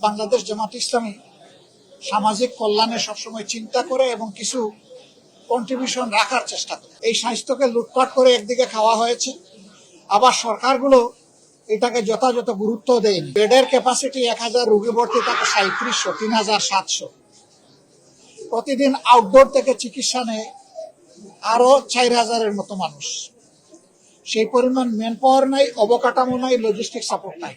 বাংলাদেশ জামাত ইসলামী সামাজিক কল্যাণে সবসময় চিন্তা করে এবং কিছু কন্ট্রিবিউশন রাখার চেষ্টা করে। এই স্বাস্থ্যকে লুটপাট করে একদিকে খাওয়া হয়েছে, আবার সরকারগুলো এটাকে যথাযথ গুরুত্ব দেয়নি। বেডের ক্যাপাসিটি 1000, রোগী ভর্তি থাকে 3700, 3700। প্রতিদিন আউটডোর থেকে চিকিৎসা নেয় আরো 4000-এর মতো মানুষ। সেই পরিমাণ ম্যান পাওয়ার নাই, অবকাঠামো নাই, লজিস্টিক সাপোর্ট নাই।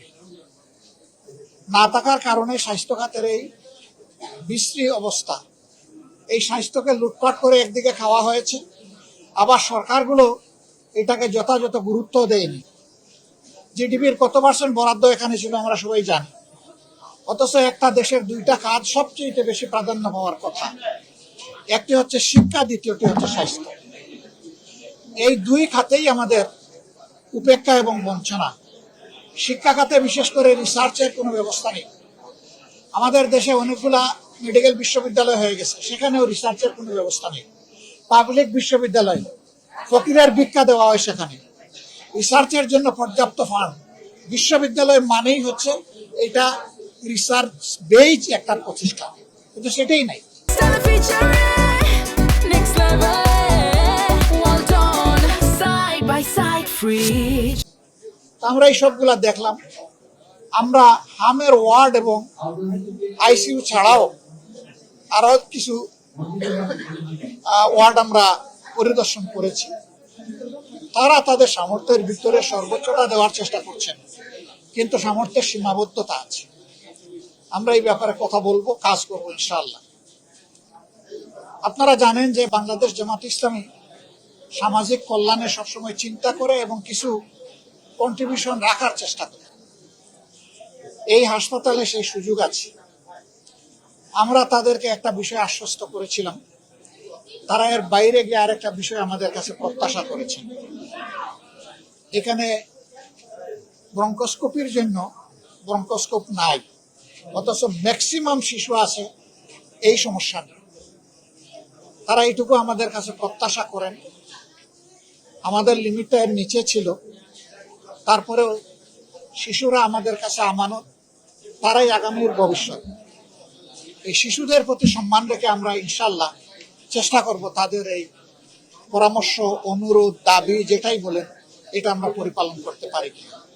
না থাকার কারণে স্বাস্থ্য খাতের এই বিশ্রী অবস্থা। এই স্বাস্থ্যকে লুটপাট করে একদিকে খাওয়া হয়েছে, আবার সরকারগুলো এটাকে যথাযথ গুরুত্ব দেয়নি। জিডিপির কত % বরাদ্দ এখানে ছিল আমরা সবাই জানি, অথচ একটা দেশের দুইটা কাজ সবচেয়ে বেশি প্রাধান্য পাওয়ার কথা। একটি হচ্ছে শিক্ষা, দ্বিতীয়টি হচ্ছে স্বাস্থ্য। এই দুই খাতেই আমাদের উপেক্ষা এবং বঞ্চনা। শিক্ষা খাতে বিশেষ করে রিসার্চের কোনো ব্যবস্থা নেই। আমাদের দেশে অনেকগুলা মেডিকেল বিশ্ববিদ্যালয় হয়ে গেছে, সেখানেও রিসার্চের কোনো ব্যবস্থা নেই। পাবলিক বিশ্ববিদ্যালয় ফকিরের ভিক্ষা দেওয়া হয়, সেখানে রিসার্চের জন্য পর্যাপ্ত ফান্ড। বিশ্ববিদ্যালয় মানেই হচ্ছে এটা রিসার্চ বেজ একটা প্রতিষ্ঠান, কিন্তু সেটাই নাই। আমরা এই সবগুলা দেখলাম। আমরা হামের ওয়ার্ড এবং আইসিইউ ছাড়াও আরো কিছু ওয়ার্ড আমরা পরিদর্শন করেছি। তারা তাদের সামর্থ্যের ভিতরে সর্বোচ্চটা দেওয়ার চেষ্টা করছেন, কিন্তু সামর্থ্যের সীমাবদ্ধতা আছে। আমরা এই ব্যাপারে কথা বলবো, কাজ করবো ইনশাআল্লাহ। আপনারা জানেন যে বাংলাদেশ জামাত ইসলামী সামাজিক কল্যাণে সবসময় চিন্তা করে এবং কিছু কন্ট্রিবিউশন রাখার চেষ্টা করে। এই হাসপাতালে সেই সুযোগ আছে। আমরা তাদেরকে একটা বিষয় আশ্বস্ত করেছিলাম, তারা এর বাইরে গিয়ে আরেকটা বিষয় আমাদের কাছে প্রত্যাশা করেছেন। এখানে ব্রঙ্কোস্কোপির জন্য ব্রঙ্কোস্কোপ নাই, অথচ ম্যাক্সিমাম শিশু আছে এই সমস্যা নিয়ে। তারা এইটুকু আমাদের কাছে প্রত্যাশা করেন। আমাদের লিমিটটা এর নিচে ছিল, তারপরেও শিশুরা আমাদের কাছে আমানত, তারাই আগামীর ভবিষ্যৎ। এই শিশুদের প্রতি সম্মান রেখে আমরা ইনশাল্লাহ চেষ্টা করব তাদের এই পরামর্শ, অনুরোধ, দাবি যেটাই বলেন এটা আমরা পরিপালন করতে পারি।